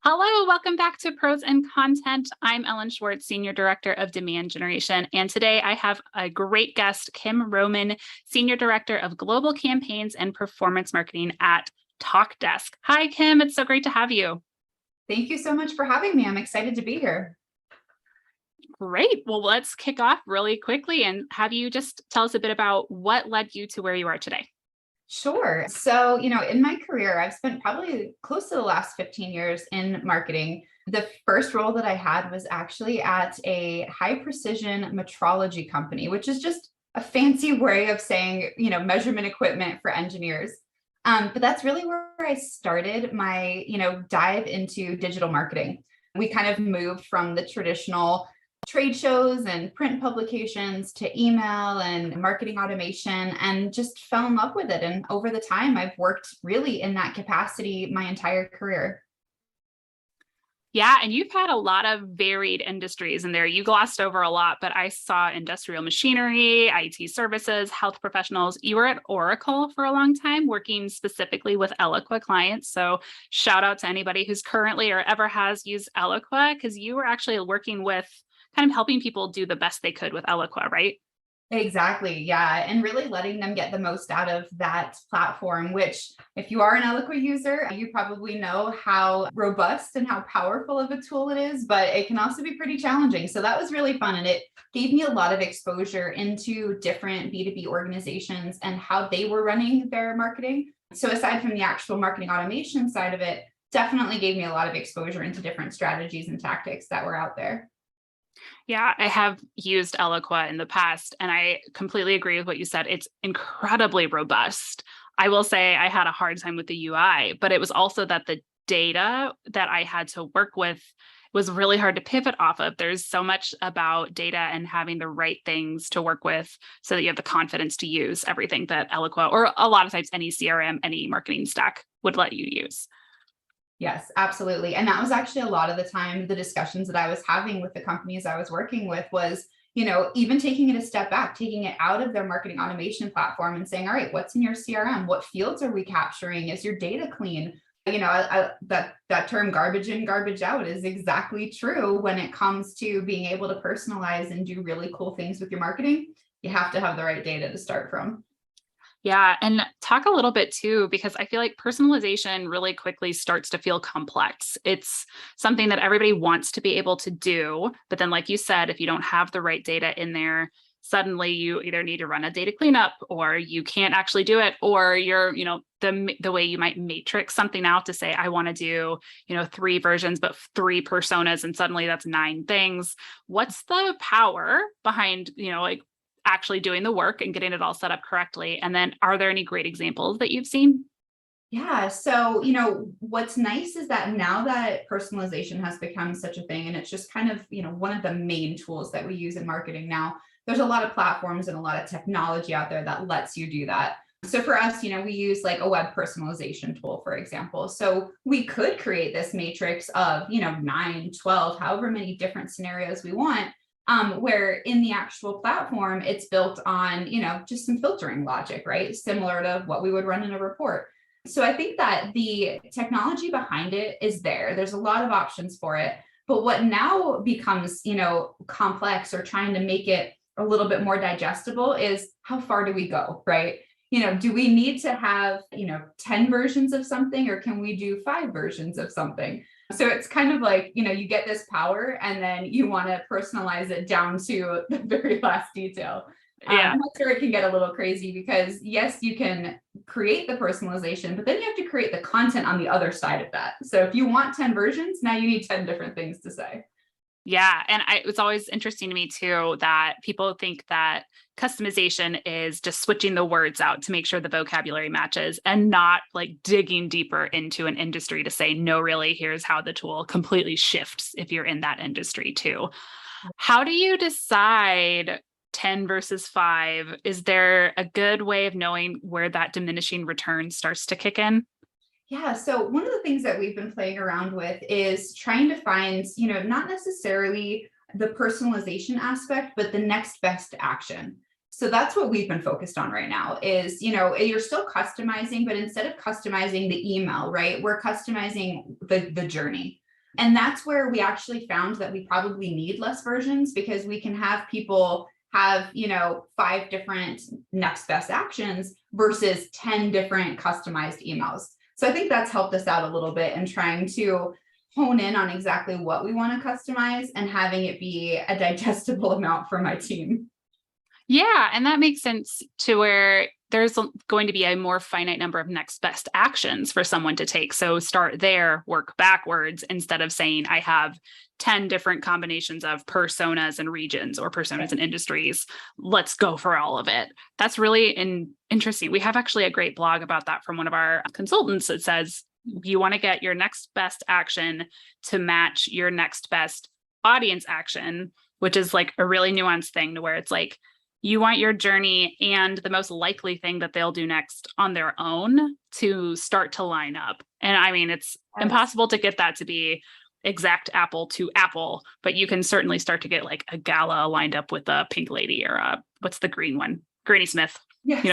Hello, welcome back to Pros and Content. I'm Ellen Schwartze, Senior Director of Demand Generation. And today I have a great guest, Kim Roman, Senior Director of Global Campaigns and Performance Marketing at TalkDesk. Hi, Kim. It's so great to have you. Thank you so much for having me. I'm excited to be here. Great. Well, let's kick off really quickly and have you just tell us a bit about what led you to where you are today. Sure. So, in my career, I've spent probably close to the last 15 years in marketing. The first role that I had was actually at a high precision metrology company, which is just a fancy way of saying, measurement equipment for engineers. But that's really where I started my, dive into digital marketing. We kind of moved from the traditional trade shows and print publications to email and marketing automation and just fell in love with it. And over the time, I've worked really in that capacity my entire career. Yeah, and you've had a lot of varied industries in there. You glossed over a lot, but I saw industrial machinery, IT services, health professionals. You were at Oracle for a long time, working specifically with Eloqua clients. So shout out to anybody who's currently or ever has used Eloqua, because you were actually working with kind of helping people do the best they could with Eloqua, right? Exactly. Yeah. And really letting them get the most out of that platform, which if you are an Eloqua user, you probably know how robust and how powerful of a tool it is, but it can also be pretty challenging. So that was really fun. And it gave me a lot of exposure into different B2B organizations and how they were running their marketing. So aside from the actual marketing automation side of it, definitely gave me a lot of exposure into different strategies and tactics that were out there. Yeah, I have used Eloqua in the past, and I completely agree with what you said. It's incredibly robust. I will say I had a hard time with the UI, but it was also that the data that I had to work with was really hard to pivot off of. There's so much about data and having the right things to work with so that you have the confidence to use everything that Eloqua, or a lot of times any CRM, any marketing stack would let you use. Yes, absolutely. And that was actually a lot of the time, the discussions that I was having with the companies I was working with was, even taking it a step back, taking it out of their marketing automation platform and saying, all right, what's in your CRM? What fields are we capturing? Is your data clean? That term garbage in, garbage out is exactly true when it comes to being able to personalize and do really cool things with your marketing. You have to have the right data to start from. Yeah, and talk a little bit too, because I feel like personalization really quickly starts to feel complex. It's something that everybody wants to be able to do. But then, like you said, if you don't have the right data in there, suddenly you either need to run a data cleanup or you can't actually do it, or you're, the way you might matrix something out to say, I want to do, 3 versions, but 3 personas, and suddenly that's 9 things. What's the power behind, like actually doing the work and getting it all set up correctly? And then are there any great examples that you've seen? Yeah. So, what's nice is that now that personalization has become such a thing, and it's just kind of, one of the main tools that we use in marketing now, there's a lot of platforms and a lot of technology out there that lets you do that. So for us, we use like a web personalization tool, for example. So we could create this matrix of, 9, 12, however many different scenarios we want, where in the actual platform, it's built on, just some filtering logic, right? Similar to what we would run in a report. So I think that the technology behind it is there. There's a lot of options for it. But what now becomes, complex or trying to make it a little bit more digestible is how far do we go, right? Do we need to have, 10 versions of something, or can we do 5 versions of something? So it's kind of like, you get this power and then you want to personalize it down to the very last detail. Yeah. That's where it can get a little crazy because yes, you can create the personalization, but then you have to create the content on the other side of that. So if you want 10 versions, now you need 10 different things to say. Yeah. And it's always interesting to me too, that people think that customization is just switching the words out to make sure the vocabulary matches and not like digging deeper into an industry to say, no, really, here's how the tool completely shifts if you're in that industry too. How do you decide 10 versus 5? Is there a good way of knowing where that diminishing return starts to kick in? Yeah. So one of the things that we've been playing around with is trying to find, not necessarily the personalization aspect, but the next best action. So that's what we've been focused on right now is, you're still customizing, but instead of customizing the email, right, we're customizing the journey. And that's where we actually found that we probably need less versions, because we can have people have, 5 different next best actions versus 10 different customized emails. So I think that's helped us out a little bit in trying to hone in on exactly what we want to customize and having it be a digestible amount for my team. Yeah, and that makes sense to where there's going to be a more finite number of next best actions for someone to take. So start there, work backwards instead of saying I have 10 different combinations of personas and regions or personas and industries. Let's go for all of it. That's really interesting. We have actually a great blog about that from one of our consultants that says you want to get your next best action to match your next best audience action, which is like a really nuanced thing to where it's like, you want your journey and the most likely thing that they'll do next on their own to start to line up. And I mean, it's impossible to get that to be exact apple to apple, but you can certainly start to get like a gala lined up with a pink lady or what's the green one? Granny Smith. Yes.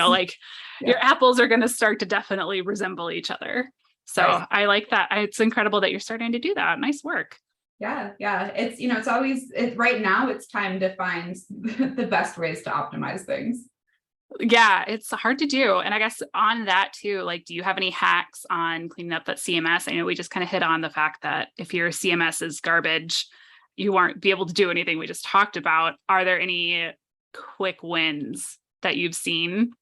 Your apples are going to start to definitely resemble each other. So I like that. It's incredible that you're starting to do that. Nice work. Yeah. It's, it's always, right now it's time to find the best ways to optimize things. Yeah, it's hard to do. And I guess on that too, like, do you have any hacks on cleaning up that CMS? I know we just kind of hit on the fact that if your CMS is garbage, you won't be able to do anything we just talked about. Are there any quick wins that you've seen?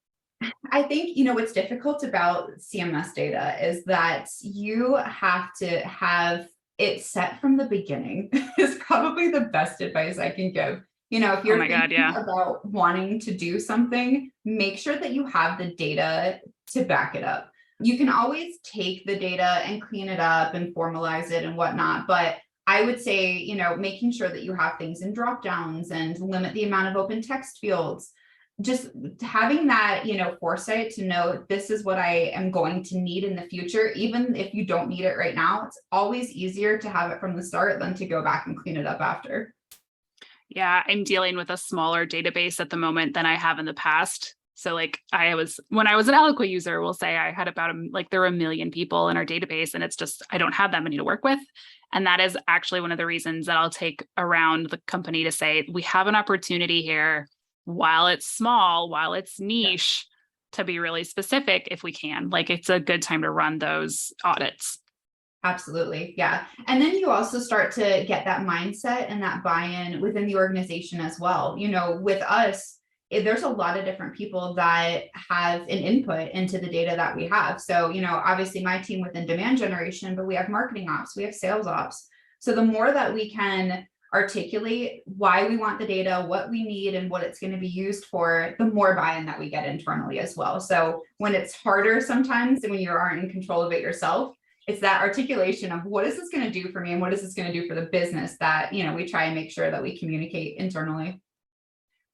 I think, what's difficult about CMS data is that you have to have it set from the beginning is probably the best advice I can give. If you're thinking about wanting to do something, make sure that you have the data to back it up. You can always take the data and clean it up and formalize it and whatnot. But I would say, making sure that you have things in drop downs and limit the amount of open text fields. Just having that, foresight to know this is what I am going to need in the future, even if you don't need it right now, it's always easier to have it from the start than to go back and clean it up after. Yeah, I'm dealing with a smaller database at the moment than I have in the past. So like when I was an Eloqua user, we'll say I had about there were 1 million people in our database, and it's just, I don't have that many to work with. And that is actually one of the reasons that I'll take around the company to say, we have an opportunity here, while it's small, while it's niche, to be really specific if we can. Like, it's a good time to run those audits. Absolutely. Yeah. And then you also start to get that mindset and that buy-in within the organization as well. With us, there's a lot of different people that have an input into the data that we have. So, obviously my team within demand generation, but we have marketing ops, we have sales ops. So the more that we can articulate why we want the data, what we need, and what it's going to be used for, the more buy-in that we get internally as well. So when it's harder sometimes, when you aren't in control of it yourself, it's that articulation of what is this going to do for me and what is this going to do for the business that, we try and make sure that we communicate internally.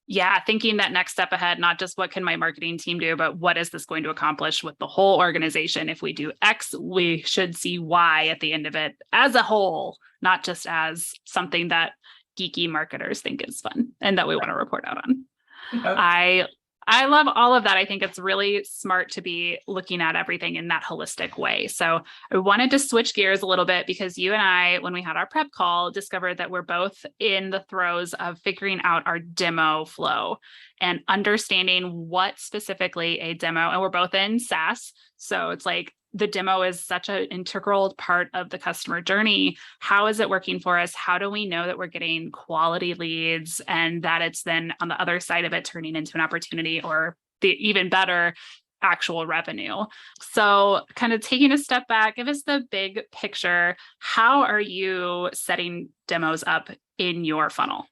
Yeah, thinking that next step ahead, not just what can my marketing team do, but what is this going to accomplish with the whole organization? If we do X, we should see Y at the end of it as a whole, not just as something that geeky marketers think is fun and that we want to report out on. Yep. I love all of that. I think it's really smart to be looking at everything in that holistic way. So I wanted to switch gears a little bit because you and I, when we had our prep call, discovered that we're both in the throes of figuring out our demo flow and understanding what specifically a demo, and we're both in SaaS. So it's like the demo is such an integral part of the customer journey. How is it working for us? How do we know that we're getting quality leads and that it's then on the other side of it turning into an opportunity or the even better actual revenue? So kind of taking a step back, give us the big picture. How are you setting demos up in your funnel?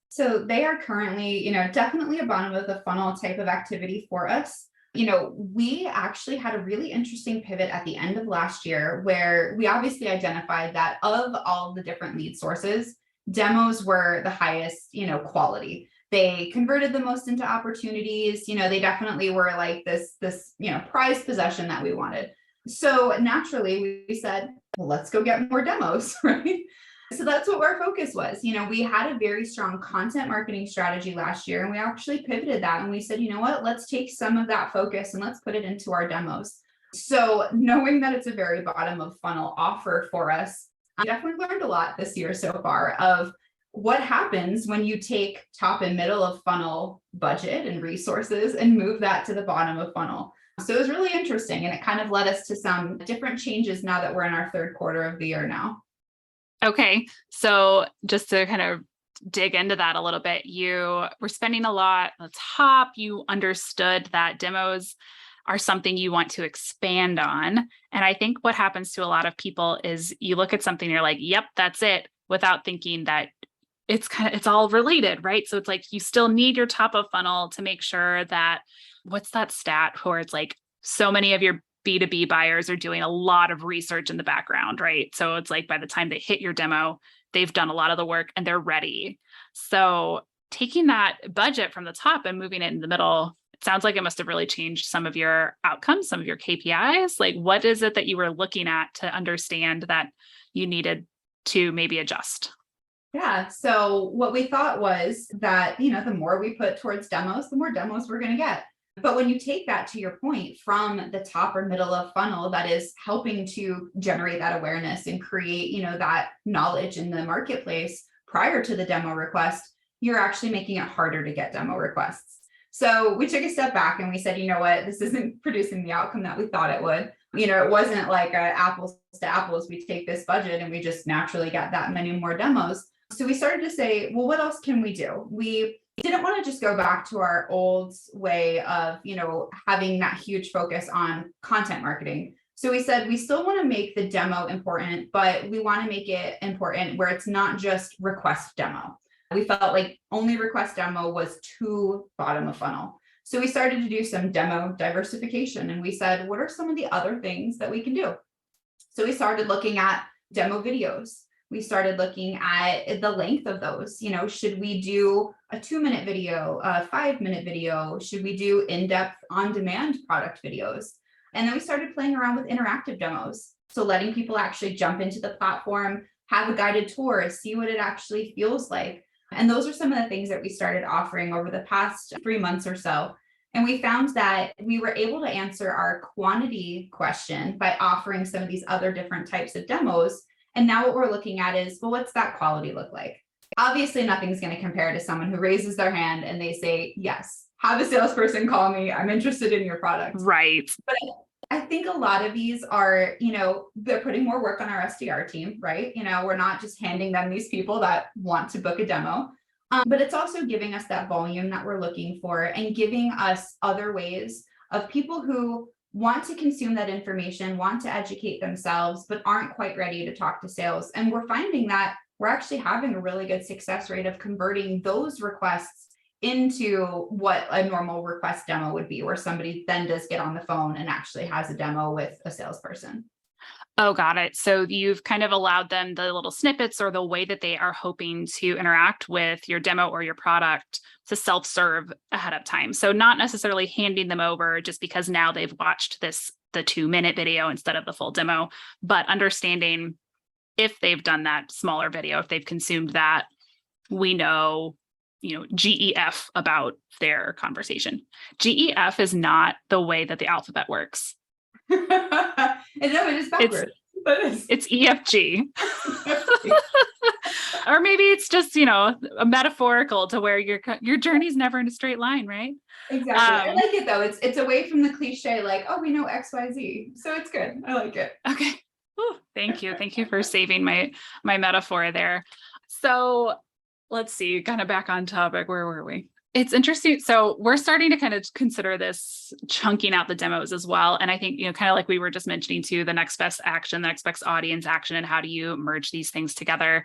So they are currently, definitely a bottom of the funnel type of activity for us. We actually had a really interesting pivot at the end of last year where we obviously identified that of all the different lead sources, demos were the highest, quality. They converted the most into opportunities. They definitely were like this, prized possession that we wanted. So naturally we said, well, let's go get more demos, right? So that's what our focus was. We had a very strong content marketing strategy last year, and we actually pivoted that. And we said, you know what, let's take some of that focus and let's put it into our demos. So knowing that it's a very bottom of funnel offer for us, I definitely learned a lot this year so far of what happens when you take top and middle of funnel budget and resources and move that to the bottom of funnel. So it was really interesting, and it kind of led us to some different changes now that we're in our third quarter of the year now. Okay. So just to kind of dig into that a little bit, you were spending a lot on the top. You understood that demos are something you want to expand on. And I think what happens to a lot of people is you look at something and you're like, yep, that's it, without thinking that it's all related, right? So it's like you still need your top of funnel to make sure that, what's that stat where it's like so many of your B2B buyers are doing a lot of research in the background, right? So it's like by the time they hit your demo, they've done a lot of the work and they're ready. So taking that budget from the top and moving it in the middle, it sounds like it must have really changed some of your outcomes, some of your KPIs. Like, what is it that you were looking at to understand that you needed to maybe adjust? Yeah. So what we thought was that, the more we put towards demos, the more demos we're going to get. But when you take that, to your point, from the top or middle of funnel, that is helping to generate that awareness and create, that knowledge in the marketplace prior to the demo request, you're actually making it harder to get demo requests. So we took a step back and we said, you know what, this isn't producing the outcome that we thought it would. It wasn't like apples to apples. We take this budget and we just naturally got that many more demos. So we started to say, well, what else can we do? We didn't want to just go back to our old way of, having that huge focus on content marketing. So we said, we still want to make the demo important, but we want to make it important where it's not just request demo. We felt like only request demo was too bottom of funnel. So we started to do some demo diversification, and we said, what are some of the other things that we can do? So we started looking at demo videos. We started looking at the length of those. Should we do a 2-minute video, a 5-minute video? Should we do in-depth on-demand product videos? And then we started playing around with interactive demos. So letting people actually jump into the platform, have a guided tour, see what it actually feels like. And those are some of the things that we started offering over the past 3 months or so. And we found that we were able to answer our quantity question by offering some of these other different types of demos. And now what we're looking at is, well, what's that quality look like? Obviously, nothing's going to compare to someone who raises their hand and they say, yes, have a salesperson call me. I'm interested in your product. Right. But I think a lot of these are, they're putting more work on our SDR team, right? We're not just handing them these people that want to book a demo, but it's also giving us that volume that we're looking for and giving us other ways of people who want to consume that information, want to educate themselves, but aren't quite ready to talk to sales. And we're finding that we're actually having a really good success rate of converting those requests into what a normal request demo would be, where somebody then does get on the phone and actually has a demo with a salesperson. Oh, got it. So you've kind of allowed them the little snippets or the way that they are hoping to interact with your demo or your product to self-serve ahead of time. So not necessarily handing them over just because now they've watched the 2-minute video instead of the full demo, but understanding if they've done that smaller video, if they've consumed that, we know, GEF about their conversation. GEF is not the way that the alphabet works. And no, it is backwards. It's EFG. Or maybe it's just, a metaphorical to where your journey's never in a straight line, right? Exactly. I like it though. It's away from the cliche, like, oh, we know XYZ. So it's good. I like it. Okay. Ooh, thank you. Thank you for saving my metaphor there. So let's see, kind of back on topic. Where were we? It's interesting. So we're starting to kind of consider this chunking out the demos as well. And I think, kind of like we were just mentioning too, the next best action, the next best audience action, and how do you merge these things together?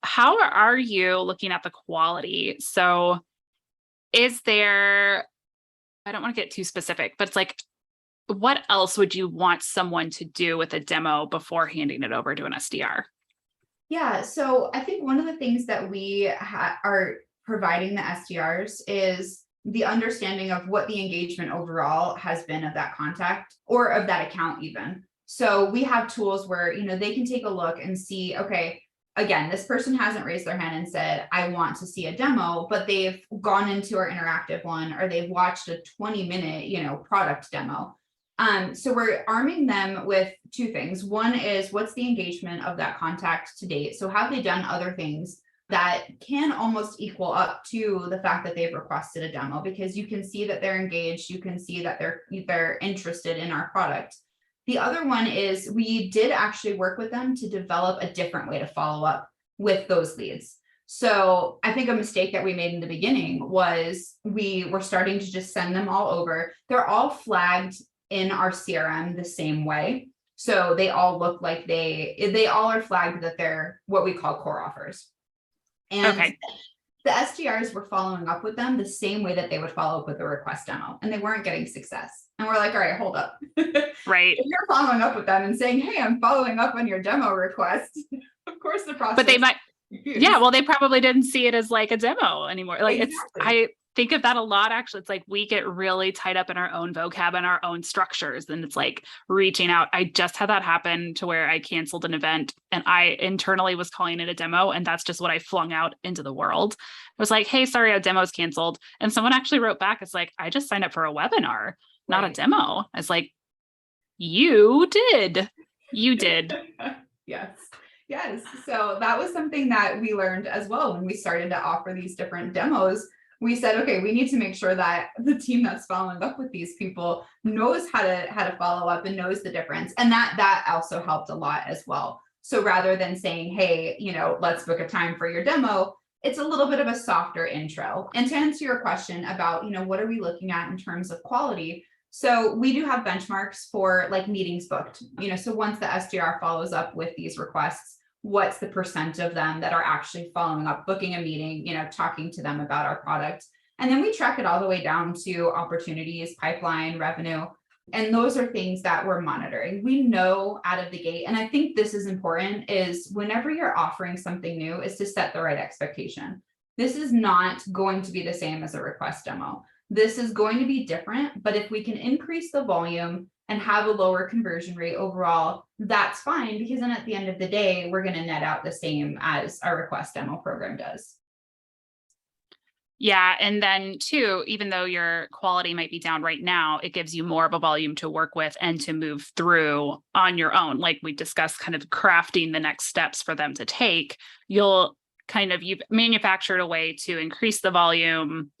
How are you looking at the quality? So is there, I don't want to get too specific, but it's like, what else would you want someone to do with a demo before handing it over to an SDR? Yeah. So I think one of the things that we are providing the SDRs is the understanding of what the engagement overall has been of that contact or of that account even. So we have tools where, they can take a look and see, okay, again, this person hasn't raised their hand and said, I want to see a demo, but they've gone into our interactive one, or they've watched a 20-minute, product demo. So we're arming them with two things. One is, what's the engagement of that contact to date? So have they done other things that can almost equal up to the fact that they've requested a demo? Because you can see that they're engaged, you can see that they're interested in our product. The other one is, we did actually work with them to develop a different way to follow up with those leads. So I think a mistake that we made in the beginning was we were starting to just send them all over. They're all flagged in our CRM the same way. So they all look like they all are flagged that they're what we call core offers. And Okay. the SDRs were following up with them the same way that they would follow up with a request demo, and they weren't getting success. And we're like, all right, hold up. Right. If you're following up with them and saying, hey, I'm following up on your demo request, of course the process. But they might, yeah, well, they probably didn't see it as like a demo anymore. Like Exactly. I think of that a lot, actually. It's like we get really tied up in our own vocab and our own structures. And it's like reaching out. I just had that happen to where I canceled an event and I internally was calling it a demo. And that's just what I flung out into the world. I was like, hey, sorry, a demo's canceled. And someone actually wrote back, it's like, I just signed up for a webinar, not a demo. It's like, you did. Yes. Yes. So that was something that we learned as well when we started to offer these different demos. We said, okay, we need to make sure that the team that's following up with these people knows how to follow up and knows the difference. And that also helped a lot as well. So rather than saying, hey, let's book a time for your demo, it's a little bit of a softer intro. And to answer your question about, what are we looking at in terms of quality? So we do have benchmarks for like meetings booked, so once the SDR follows up with these requests, what's the percent of them that are actually following up, booking a meeting, talking to them about our product. And then we track it all the way down to opportunities, pipeline, revenue. And those are things that we're monitoring. We know out of the gate, and I think this is important, is whenever you're offering something new, is to set the right expectation. This is not going to be the same as a request demo. This is going to be different, but if we can increase the volume and have a lower conversion rate overall, that's fine, because then at the end of the day, we're going to net out the same as our request demo program does. Yeah. And then too, even though your quality might be down right now, it gives you more of a volume to work with and to move through on your own. Like we discussed, kind of crafting the next steps for them to take. You've manufactured a way to increase the volume.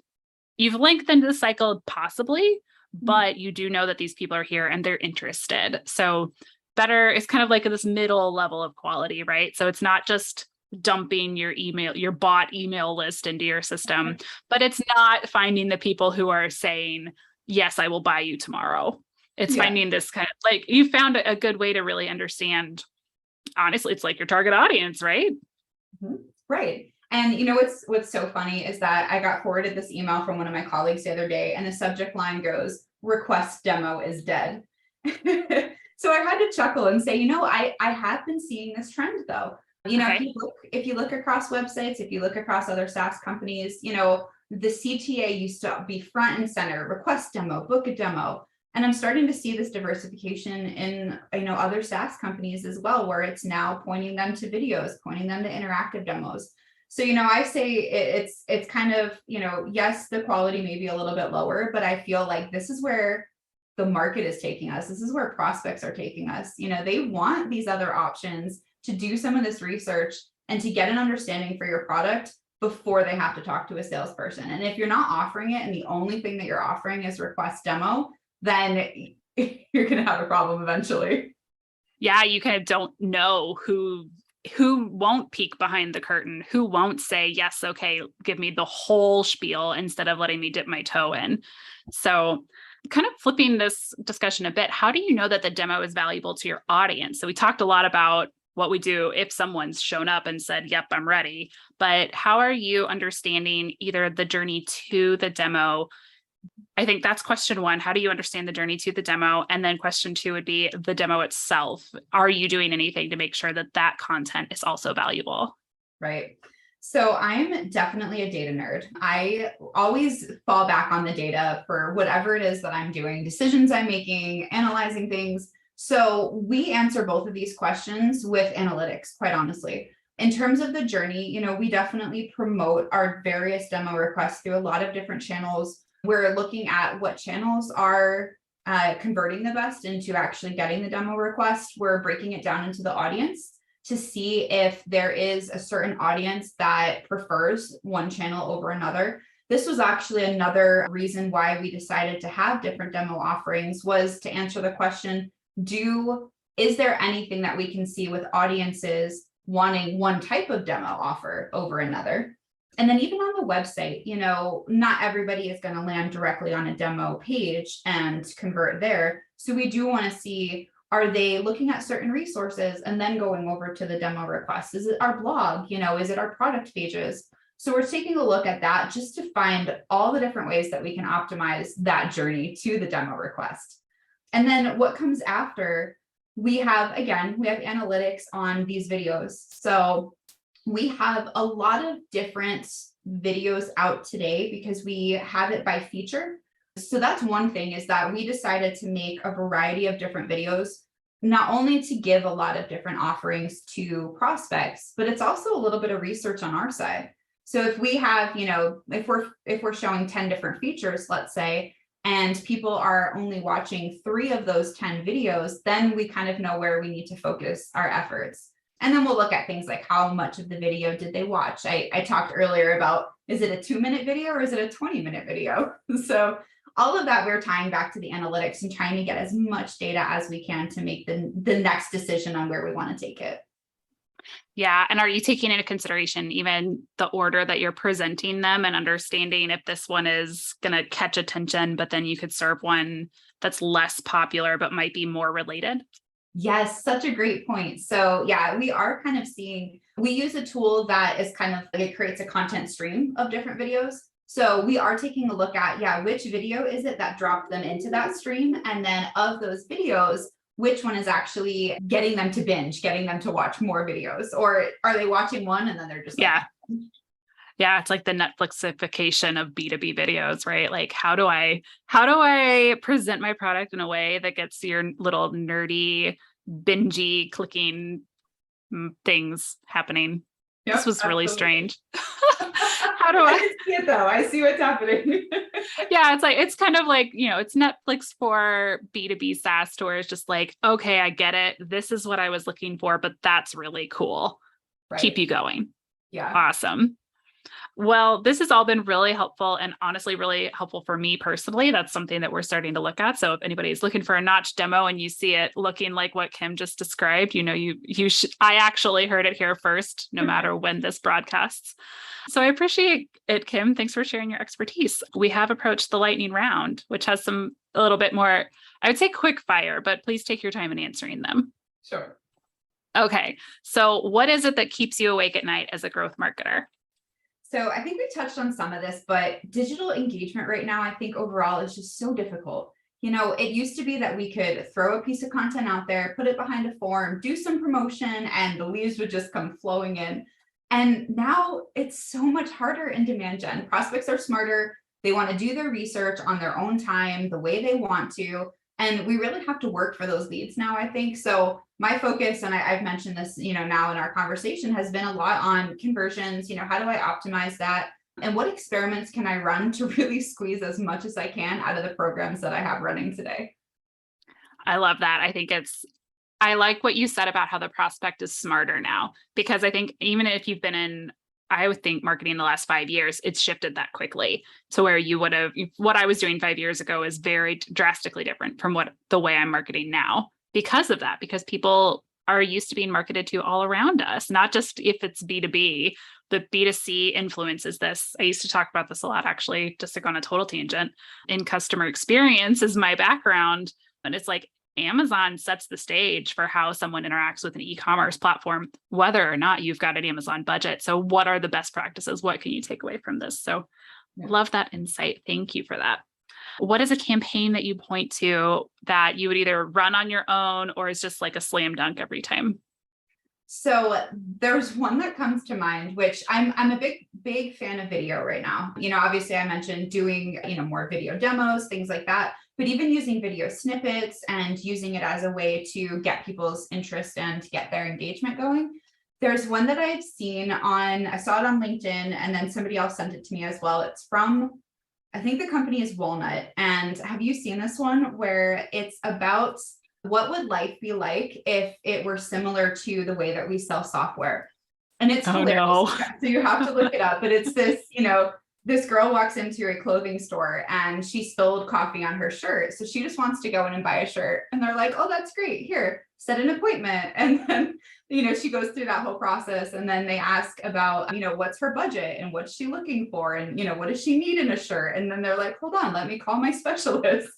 You've lengthened the cycle possibly, but you do know that these people are here and they're interested. So better, it's kind of like this middle level of quality, right? So it's not just dumping your bot email list into your system, but it's not finding the people who are saying, yes, I will buy you tomorrow. It's finding this kind of like, you found a good way to really understand, honestly, it's like your target audience, right? Right. And what's so funny is that I got forwarded this email from one of my colleagues the other day, and the subject line goes, request demo is dead. So I had to chuckle and say, I have been seeing this trend though. If you look across websites, if you look across other SaaS companies, the CTA used to be front and center, request demo, book a demo. And I'm starting to see this diversification in, other SaaS companies as well, where it's now pointing them to videos, pointing them to interactive demos. So, I say it's kind of, yes, the quality may be a little bit lower, but I feel like this is where the market is taking us. This is where prospects are taking us. They want these other options to do some of this research and to get an understanding for your product before they have to talk to a salesperson. And if you're not offering it and the only thing that you're offering is request demo, then you're going to have a problem eventually. Yeah, you kind of don't know who won't peek behind the curtain, who won't say, yes, okay, give me the whole spiel instead of letting me dip my toe in. So kind of flipping this discussion a bit, how do you know that the demo is valuable to your audience? So we talked a lot about what we do if someone's shown up and said, yep, I'm ready. But how are you understanding either the journey to the demo? I think that's question one. How do you understand the journey to the demo? And then question two would be the demo itself. Are you doing anything to make sure that that content is also valuable? Right. So I'm definitely a data nerd. I always fall back on the data for whatever it is that I'm doing, decisions I'm making, analyzing things. So we answer both of these questions with analytics, quite honestly. In terms of the journey, we definitely promote our various demo requests through a lot of different channels. We're looking at what channels are converting the best into actually getting the demo request, we're breaking it down into the audience to see if there is a certain audience that prefers one channel over another. This was actually another reason why we decided to have different demo offerings, was to answer the question, is there anything that we can see with audiences wanting one type of demo offer over another? And then even on the website, not everybody is going to land directly on a demo page and convert there. So we do want to see, are they looking at certain resources and then going over to the demo request? Is it our blog? Is it our product pages? So we're taking a look at that just to find all the different ways that we can optimize that journey to the demo request. And then what comes after, we have analytics on these videos. So we have a lot of different videos out today because we have it by feature. So that's one thing, is that we decided to make a variety of different videos, not only to give a lot of different offerings to prospects, but it's also a little bit of research on our side. So if we have, if we're showing 10 different features, let's say, and people are only watching 3 of those 10 videos, then we kind of know where we need to focus our efforts. And then we'll look at things like how much of the video did they watch? I talked earlier about, is it a 2-minute video or is it a 20-minute video? So all of that, we're tying back to the analytics and trying to get as much data as we can to make the next decision on where we want to take it. Yeah. And are you taking into consideration even the order that you're presenting them and understanding if this one is going to catch attention, but then you could serve one that's less popular, but might be more related? Yes, such a great point. So yeah, we are kind of we use a tool that is kind of, it creates a content stream of different videos. So we are taking a look at, which video is it that dropped them into that stream? And then of those videos, which one is actually getting them to binge, getting them to watch more videos? Or are they watching one and then they're just Yeah. Yeah, it's like the Netflixification of B2B videos, right? Like, how do I present my product in a way that gets your little nerdy, bingey clicking things happening? Yep, this was really strange. How do I see it though? I see what's happening. Yeah, it's kind of like, it's Netflix for B2B SaaS stores, just like, okay, I get it. This is what I was looking for, but that's really cool. Right. Keep you going. Yeah. Awesome. Well, this has all been really helpful and honestly really helpful for me personally. That's something that we're starting to look at. So if anybody's looking for a Knotch demo and you see it looking like what Kim just described, I actually heard it here first, no matter when this broadcasts. So I appreciate it, Kim. Thanks for sharing your expertise. We have approached the lightning round, which has a little bit more, I would say quick fire, but please take your time in answering them. Sure. Okay. So what is it that keeps you awake at night as a growth marketer? So I think we touched on some of this, but digital engagement right now, I think overall is just so difficult. It used to be that we could throw a piece of content out there, put it behind a form, do some promotion, and the leads would just come flowing in. And now it's so much harder in demand gen. Prospects are smarter. They want to do their research on their own time, the way they want to. And we really have to work for those leads now, I think. So my focus, and I've mentioned this, now in our conversation, has been a lot on conversions. How do I optimize that? And what experiments can I run to really squeeze as much as I can out of the programs that I have running today? I love that. I like what you said about how the prospect is smarter now, because I think even if you've been I would think marketing the last 5 years, it's shifted that quickly to where what I was doing 5 years ago is very drastically different from the way I'm marketing now because of that, because people are used to being marketed to all around us, not just if it's B2B, the B2C influences this. I used to talk about this a lot, actually, just to go on a total tangent. In customer experience is my background. And it's like Amazon sets the stage for how someone interacts with an e-commerce platform, whether or not you've got an Amazon budget. So what are the best practices? What can you take away from this? So love that insight. Thank you for that. What is a campaign that you point to that you would either run on your own or is just like a slam dunk every time? So there's one that comes to mind, which I'm a big fan of video right now. Obviously I mentioned doing, more video demos, things like that, but even using video snippets and using it as a way to get people's interest and get their engagement going. There's one that I saw it on LinkedIn, and then somebody else sent it to me as well. It's from I think the company is Walnut. And have you seen this one where it's about what would life be like if it were similar to the way that we sell software? And it's Oh hilarious. no. So you have to look it up. But it's this, this girl walks into a clothing store and she spilled coffee on her shirt. So she just wants to go in and buy a shirt. And they're like, oh, that's great. Here, set an appointment. And then, she goes through that whole process. And then they ask about, what's her budget and what's she looking for? And, what does she need in a shirt? And then they're like, hold on, let me call my specialist.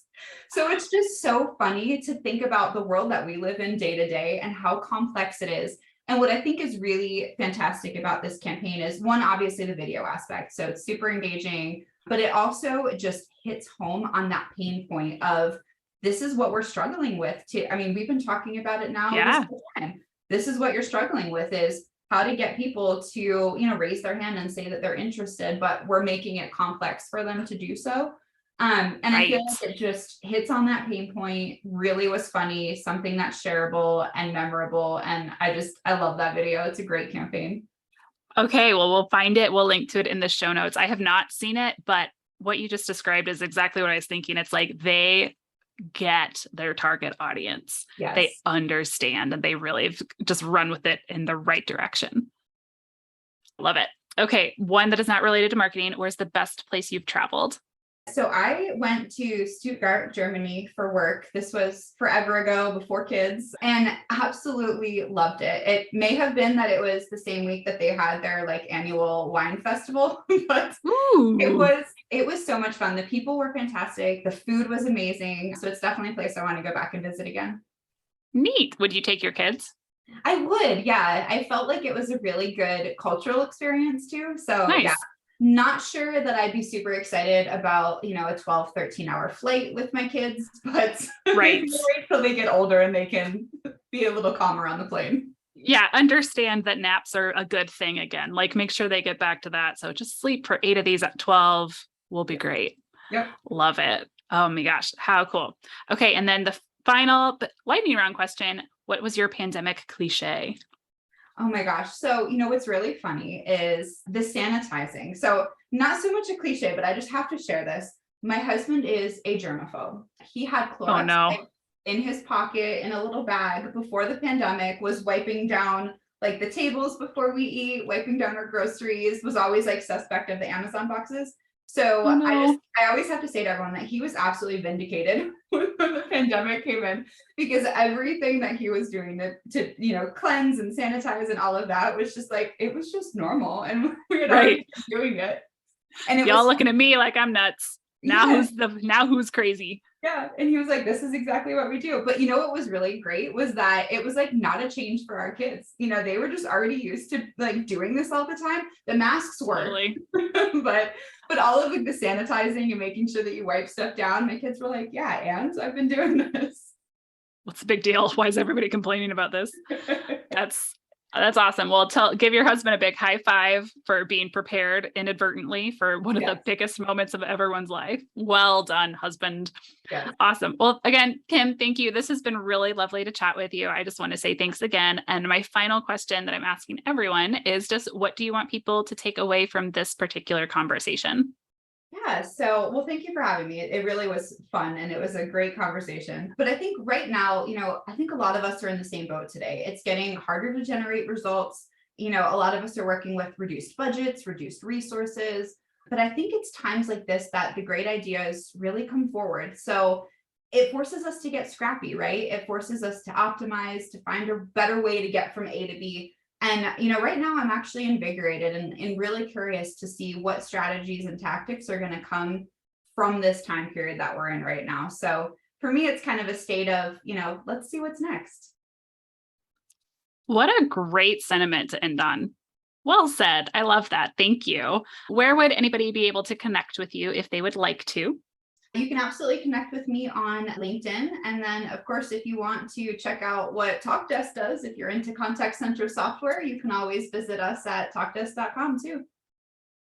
So it's just so funny to think about the world that we live in day to day and how complex it is. And what I think is really fantastic about this campaign is, one, obviously the video aspect. So it's super engaging, but it also just hits home on that pain point of, this is what we're struggling with too. I mean, we've been talking about it now Yeah. this whole time. This is what you're struggling with, is how to get people to, raise their hand and say that they're interested, but we're making it complex for them to do so. And I feel like it just hits on that pain point, really was funny, something that's shareable and memorable. And I love that video. It's a great campaign. Okay, well, we'll find it. We'll link to it in the show notes. I have not seen it, but what you just described is exactly what I was thinking. It's like they get their target audience. Yes. They understand and they really just run with it in the right direction. Love it. Okay, one that is not related to marketing. Where's the best place you've traveled? So I went to Stuttgart, Germany for work. This was forever ago, before kids, and absolutely loved it. It may have been that it was the same week that they had their annual wine festival, but it was so much fun. The people were fantastic. The food was amazing. So it's definitely a place I want to go back and visit again. Neat. Would you take your kids? I would, yeah. I felt like it was a really good cultural experience too. So Nice. yeah. Not sure that I'd be super excited about, a 12, 13-hour flight with my kids, but right. Maybe wait till they get older and they can be a little calmer on the plane. Yeah, understand that naps are a good thing again. Make sure they get back to that. So just sleep for 8 of these at 12 will be great. Yep. Love it. Oh my gosh, how cool. Okay, and then the final lightning round question, what was your pandemic cliche? Oh my gosh. So, what's really funny is the sanitizing. So not so much a cliche, but I just have to share this. My husband is a germaphobe. He had Clorox in his pocket in a little bag before the pandemic, was wiping down the tables before we eat, wiping down our groceries, was always suspect of the Amazon boxes. So I always have to say to everyone that he was absolutely vindicated when the pandemic came in, because everything that he was doing to cleanse and sanitize and all of that was just it was just normal, and we had already been doing it. And y'all looking at me like I'm nuts. Now who's crazy? Yeah. And he was like, this is exactly what we do. But what was really great was that it was not a change for our kids. They were just already used to doing this all the time. The masks were, totally. but all of the sanitizing and making sure that you wipe stuff down, my kids were like, yeah, and I've been doing this. What's the big deal? Why is everybody complaining about this? That's awesome. Well, give your husband a big high five for being prepared inadvertently for one of the biggest moments of everyone's life. Well done, husband. Yes. Awesome. Well, again, Kim, thank you. This has been really lovely to chat with you. I just want to say thanks again. And my final question that I'm asking everyone is just, what do you want people to take away from this particular conversation? Yeah. So, well, thank you for having me. It really was fun and it was a great conversation. But I think right now, I think a lot of us are in the same boat today. It's getting harder to generate results. A lot of us are working with reduced budgets, reduced resources. But I think it's times like this that the great ideas really come forward. So it forces us to get scrappy, right? It forces us to optimize, to find a better way to get from A to B. And, right now I'm actually invigorated and really curious to see what strategies and tactics are going to come from this time period that we're in right now. So for me, it's kind of a state of, let's see what's next. What a great sentiment to end on. Well said. I love that. Thank you. Where would anybody be able to connect with you if they would like to? You can absolutely connect with me on LinkedIn. And then, of course, if you want to check out what TalkDesk does, if you're into contact center software, you can always visit us at talkdesk.com too.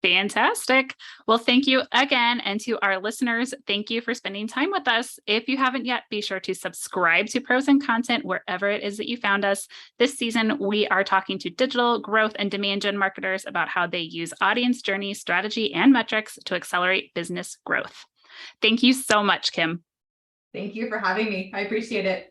Fantastic. Well, thank you again. And to our listeners, thank you for spending time with us. If you haven't yet, be sure to subscribe to Pros and Content wherever it is that you found us. This season, we are talking to digital growth and demand gen marketers about how they use audience journey, strategy, and metrics to accelerate business growth. Thank you so much, Kim. Thank you for having me. I appreciate it.